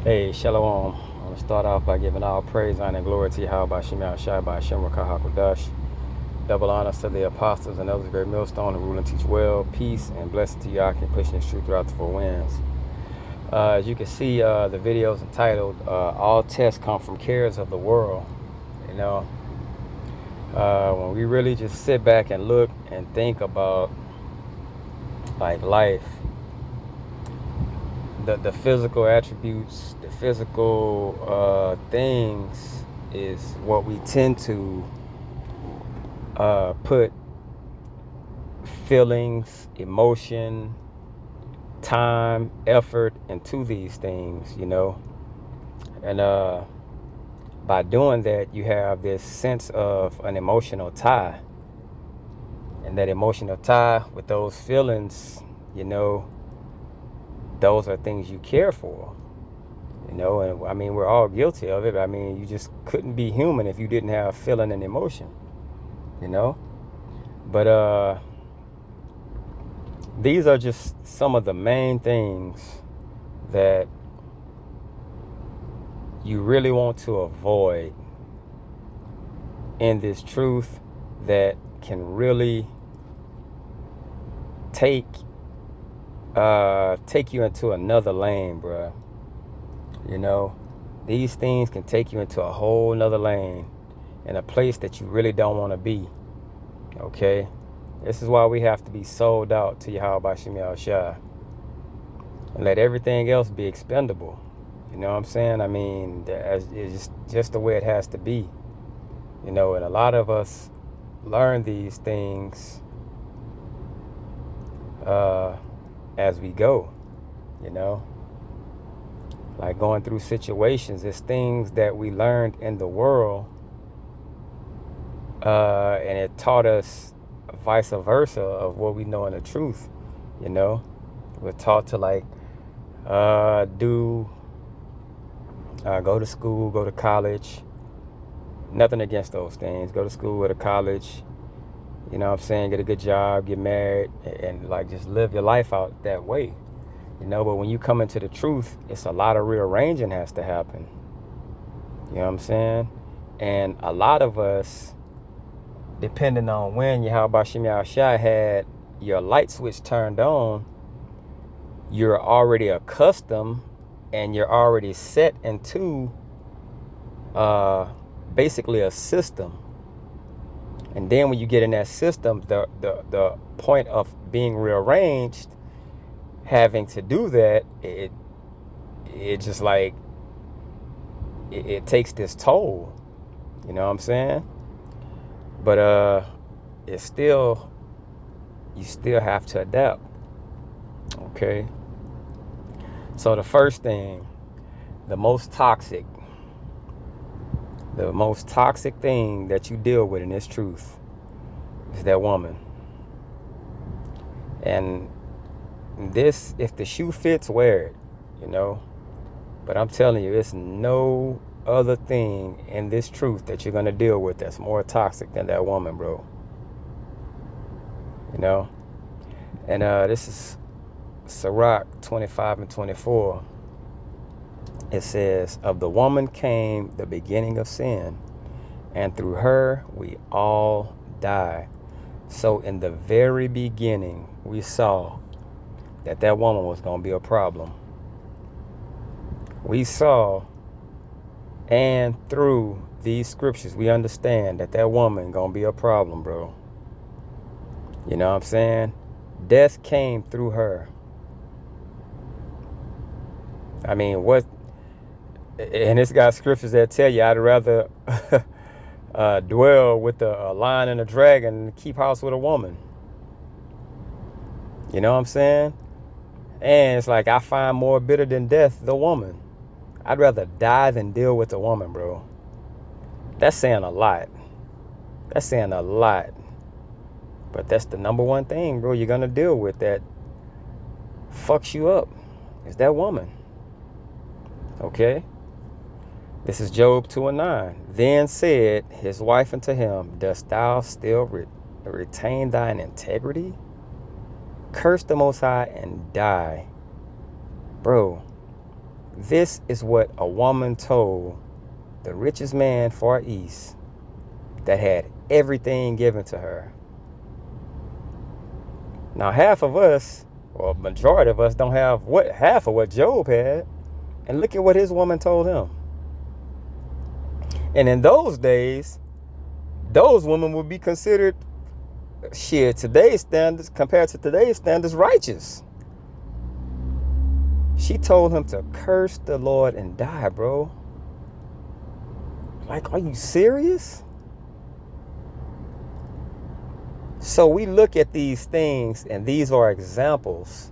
Hey, Shalom. I'm going to start off by giving all praise, honor, and glory to Yahweh Shem Shai by Shem Hakodash. Double honors to the apostles and others, great millstone who rule and teach well. Peace and blessing to Yah and pushing this truth throughout the four winds. As you can see, the video is entitled All Tests Come from Cares of the World. You know, when we really just sit back and look and think about like life, the physical attributes, the physical things is what we tend to put feelings, emotion, time, effort into these things, you know. And by doing that, you have this sense of an emotional tie. And that emotional tie with those feelings, you know, those are things you care for, you know. And I mean, we're all guilty of it. I mean, you just couldn't be human if you didn't have feeling and emotion, you know. But these are just some of the main things that you really want to avoid in this truth that can really take you into another lane, bruh. You know, these things can take you into a whole nother lane in a place that you really don't want to be. Okay, this is why we have to be sold out to Yahweh Shem Shai and let everything else be expendable. You know what I'm saying? I mean, it's just the way it has to be. You know, and a lot of us learn these things as we go, you know, like going through situations. It's things that we learned in the world, and it taught us vice versa of what we know in the truth. You know, we're taught to like go to school, go to college. Nothing against those things. Go to school, go to college. You know what I'm saying? Get a good job, get married, and like just live your life out that way. You know, but when you come into the truth, it's a lot of rearranging has to happen. You know what I'm saying? And a lot of us, depending on when Yahweh Shem Shai had your light switch turned on, you're already accustomed and you're already set into basically a system. And then when you get in that system, the point of being rearranged, having to do that, it just like it takes this toll. You know what I'm saying? But it's still, you still have to adapt. Okay. So the first thing, the most toxic thing that you deal with in this truth is that woman. And this, if the shoe fits, wear it, you know. But I'm telling you, it's no other thing in this truth that you're going to deal with that's more toxic than that woman, bro. You know. And this is Sirach 25 and 24. It says, of the woman came the beginning of sin, and through her we all die. So in the very beginning, we saw that woman was going to be a problem. We saw, and through these scriptures, we understand that woman going to be a problem, bro. You know what I'm saying? Death came through her. I mean, what? And it's got scriptures that tell you I'd rather dwell with a lion and a dragon than keep house with a woman. You know what I'm saying? And it's like, I find more bitter than death the woman. I'd rather die than deal with a woman, bro. That's saying a lot. That's saying a lot. But that's the number one thing, bro, you're going to deal with that fucks you up. Is that woman. Okay? This is Job 2 and 9. Then said his wife unto him, dost thou still retain thine integrity? Curse the Most High and die. Bro, This is what a woman told the richest man far east that had everything given to her. Now, half of us, or majority of us, don't have half of what Job had. And look at what his woman told him. And in those days, those women would be considered, today's standards, compared to today's standards, righteous. She told him to curse the Lord and die, bro. Like, are you serious? So we look at these things, and these are examples.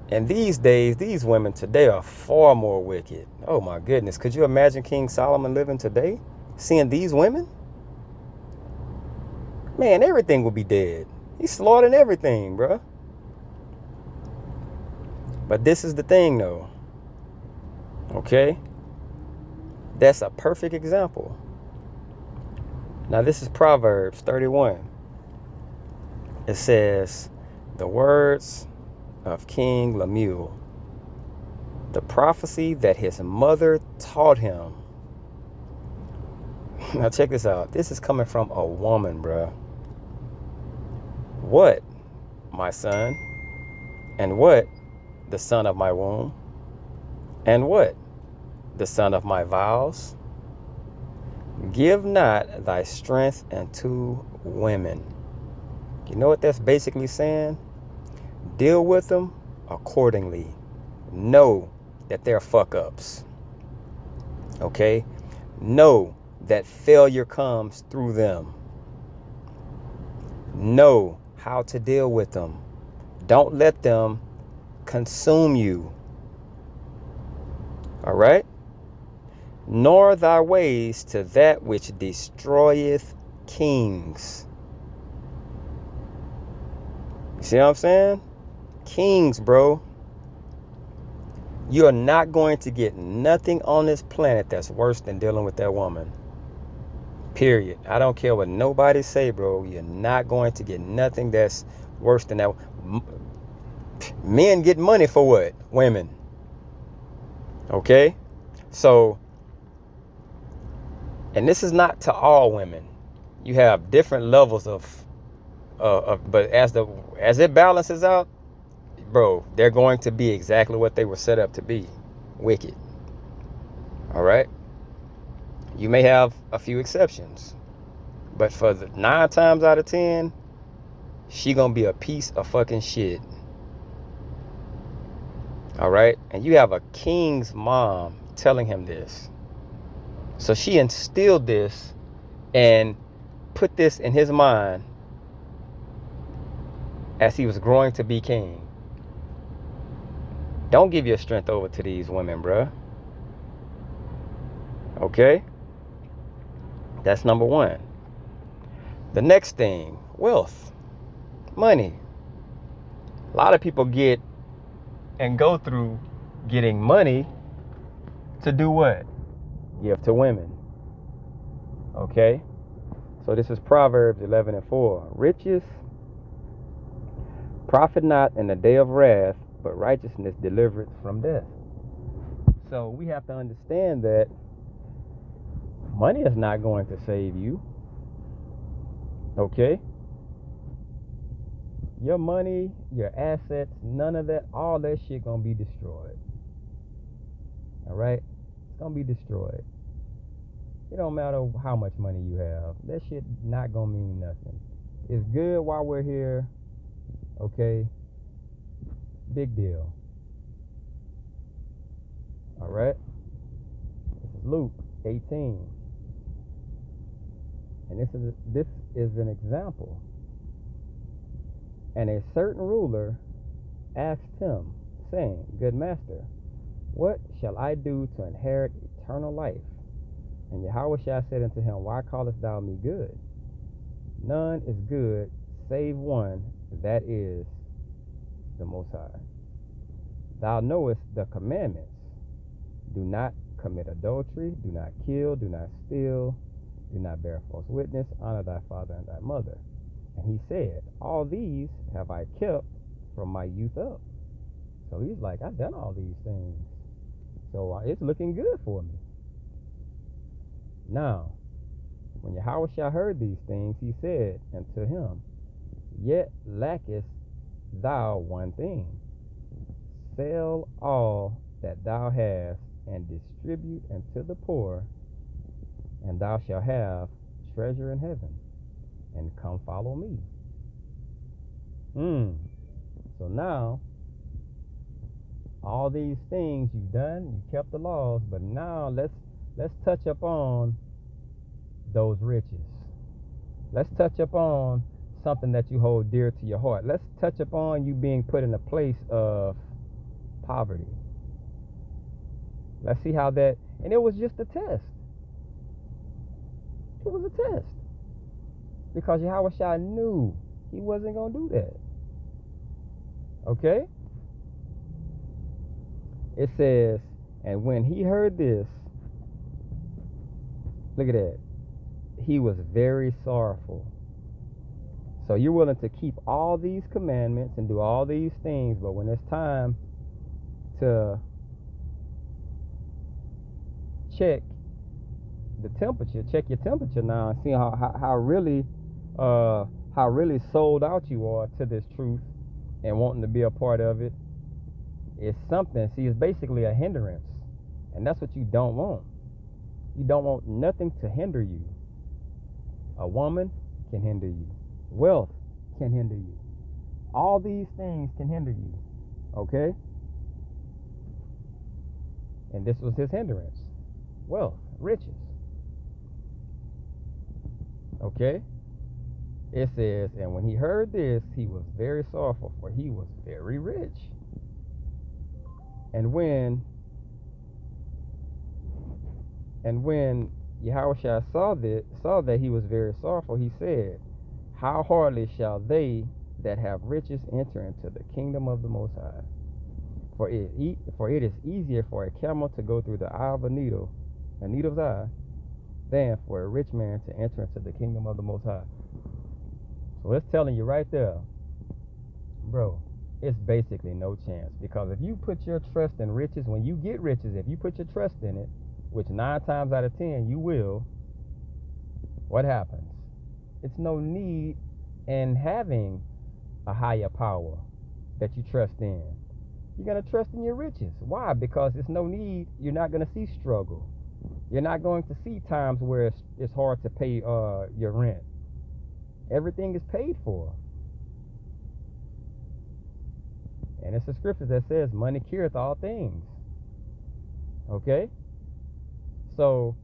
And these days, these women today are far more wicked. Oh my goodness. Could you imagine King Solomon living today? Seeing these women? Man, everything would be dead. He's slaughtering everything, bro. But this is the thing, though. Okay? That's a perfect example. Now, this is Proverbs 31. It says, the words of King Lemuel, the prophecy that his mother taught him. Now, check this out. This is coming from a woman, bruh. What, my son? And what, the son of my womb? And what, the son of my vows? Give not thy strength unto women. You know what that's basically saying? Deal with them accordingly. Know that they're fuck-ups. Okay? Know that failure comes through them. Know how to deal with them. Don't let them consume you. All right? Nor thy ways to that which destroyeth kings. You see what I'm saying? Kings, bro. You're not going to get nothing on this planet that's worse than dealing with that woman. Period. I don't care what nobody say, bro. You're not going to get nothing that's worse than that. Men get money for what? Women. Okay? So, and this is not to all women. You have different levels but as it balances out, bro, they're going to be exactly what they were set up to be. Wicked. All right? You may have a few exceptions, but for the 9 times out of 10, she gonna be a piece of fucking shit. All right? And you have a king's mom telling him this. So she instilled this and put this in his mind as he was growing to be king. Don't give your strength over to these women, bruh. Okay? That's number 1. The next thing, wealth, money. A lot of people get and go through getting money to do what? Give to women. Okay? So this is Proverbs 11:4. Riches profit not in the day of wrath, but righteousness delivereth from death. So we have to understand that money is not going to save you. Okay? Your money, your assets, none of that, all that shit gonna be destroyed. Alright? It's gonna be destroyed. It don't matter how much money you have. That shit not gonna mean nothing. It's good while we're here. Okay? Big deal. Alright? This is Luke 18. And this is an example. And a certain ruler asked him, saying, Good master, what shall I do to inherit eternal life? And Yahushua said unto him, Why callest thou me good? None is good save one, that is the Most High. Thou knowest the commandments. Do not commit adultery, do not kill, do not steal, do not bear false witness, honor thy father and thy mother. And he said, All these have I kept from my youth up. So he's like, I've done all these things. So it's looking good for me. Now, when Yahushua heard these things, he said unto him, Yet lackest thou one thing. Sell all that thou hast, and distribute unto the poor, and thou shalt have treasure in heaven. And come follow me. So now, all these things you've done, you kept the laws, but now let's touch upon those riches. Let's touch upon something that you hold dear to your heart. Let's touch upon you being put in a place of poverty. Let's see how that, and it was just a test. It was a test. Because Yahushua knew he wasn't going to do that. Okay? It says, and when he heard this, look at that, he was very sorrowful. So you're willing to keep all these commandments and do all these things, but when it's time to check the temperature, check your temperature now and see how really sold out you are to this truth and wanting to be a part of it, it's something. See, it's basically a hindrance, and that's what you don't want. You don't want nothing to hinder you. A woman can hinder you. Wealth can hinder you. All these things can hinder you. Okay? And this was his hindrance. Wealth, riches. Okay? It says, and when he heard this, he was very sorrowful, for he was very rich. And when Yahushua saw that he was very sorrowful, he said, How hardly shall they that have riches enter into the kingdom of the Most High? For it is easier for a camel to go through the eye of a needle's eye, than for a rich man to enter into the kingdom of the Most High. So it's telling you right there, bro, it's basically no chance. Because if you put your trust in riches, when you get riches, if you put your trust in it, which 9 times out of 10 you will, what happens? It's no need in having a higher power that you trust in. You're going to trust in your riches. Why? Because it's no need. You're not going to see struggle. You're not going to see times where it's hard to pay your rent. Everything is paid for. And it's a scripture that says money cureth all things. Okay? So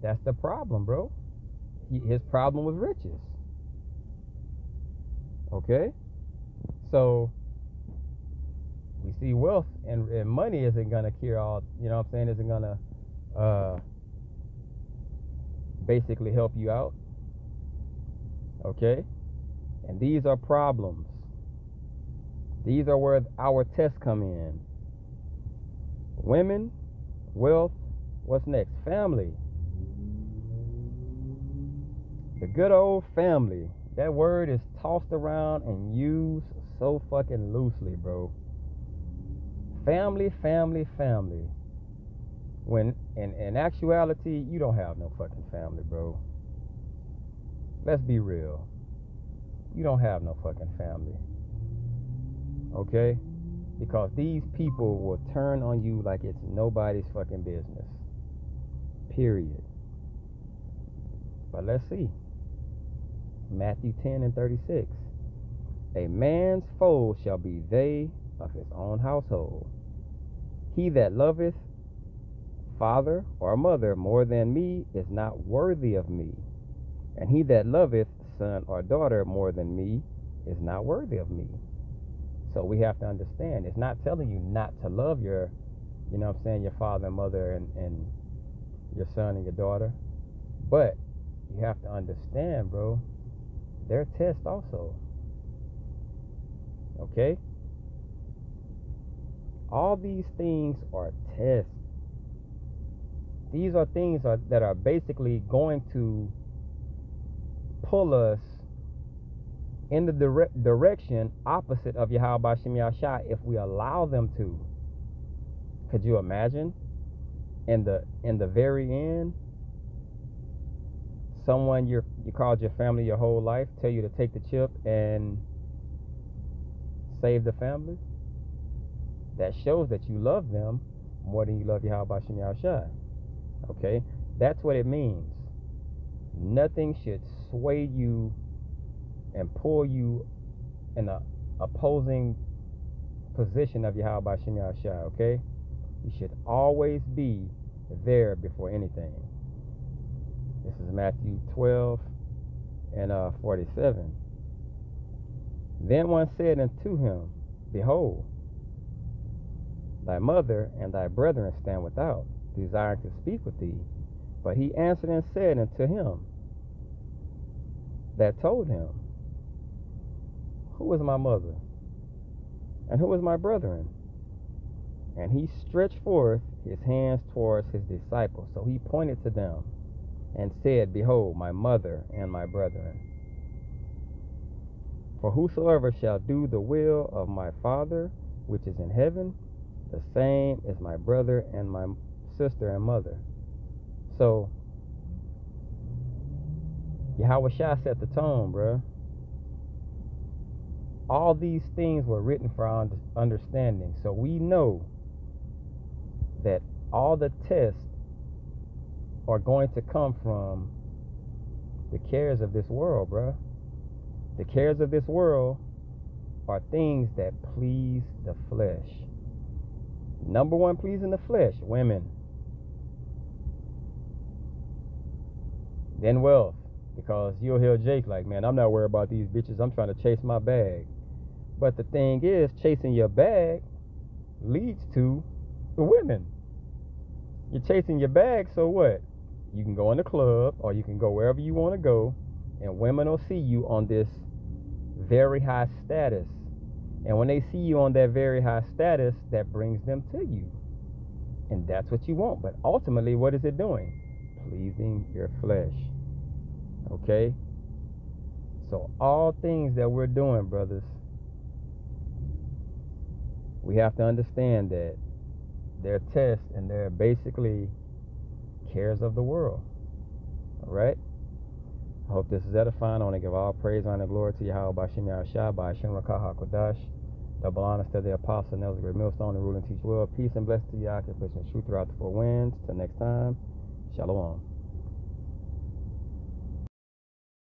that's the problem, bro. His problem was riches. Okay? So we see wealth and money isn't going to cure all, you know what I'm saying, isn't going to basically help you out. Okay? And these are problems. These are where our tests come in. Women, wealth, what's next? Family. The good old family. That word is tossed around and used so fucking loosely, bro. Family, family, family. When in actuality, you don't have no fucking family, bro. Let's be real. You don't have no fucking family. Okay? Because these people will turn on you like it's nobody's fucking business. Period. But let's see. Matthew 10 and 36. A man's foe shall be they of his own household. He that loveth father or mother more than me is not worthy of me. And he that loveth son or daughter more than me is not worthy of me. So we have to understand, it's not telling you not to love your, you know what I'm saying, your father and mother and your son and your daughter. But you have to understand, bro, they're tests also. Okay? All these things are tests. These are things that are basically going to pull us in the direction opposite of Yahweh Shem Yahshai if we allow them to. Could you imagine in the very end, someone you called your family your whole life tell you to take the chip and save the family? That shows that you love them more than you love Yahweh Shem Yahushua. Okay? That's what it means. Nothing should sway you and pull you in a opposing position of Yahweh Shem Yahushua. Okay? You should always be there before anything. This is Matthew 12 and 47. Then one said unto him, Behold, thy mother and thy brethren stand without, desiring to speak with thee. But he answered and said unto him that told him, Who is my mother? And who is my brethren? And he stretched forth his hands towards his disciples. So he pointed to them and said, Behold, my mother and my brethren. For whosoever shall do the will of my Father which is in heaven, the same is my brother and my sister and mother. So Yahweh Shah set the tone, bruh. All these things were written for our understanding. So we know that all the tests are going to come from the cares of this world, bruh. The cares of this world are things that please the flesh. Number one, pleasing the flesh, women. Then wealth, because you'll hear Jake like, man, I'm not worried about these bitches. I'm trying to chase my bag. But the thing is, chasing your bag leads to the women. You're chasing your bag, so what? You can go in the club or you can go wherever you want to go, and women will see you on this very high status. And when they see you on that very high status, that brings them to you. And that's what you want. But ultimately, what is it doing? Pleasing your flesh. Okay? So all things that we're doing, brothers, we have to understand that they're tests and they're basically cares of the world. All right? I hope this is edifying. I want to give all praise, honor, and glory to Yahweh B'Shem Yahushua, B'Shem Rakah HaKodash. Double honors to the apostle, Nelson Great Millstone, and rule and teach well. Peace and blessings to Yah, and truth throughout the four winds. Till next time, Shalom.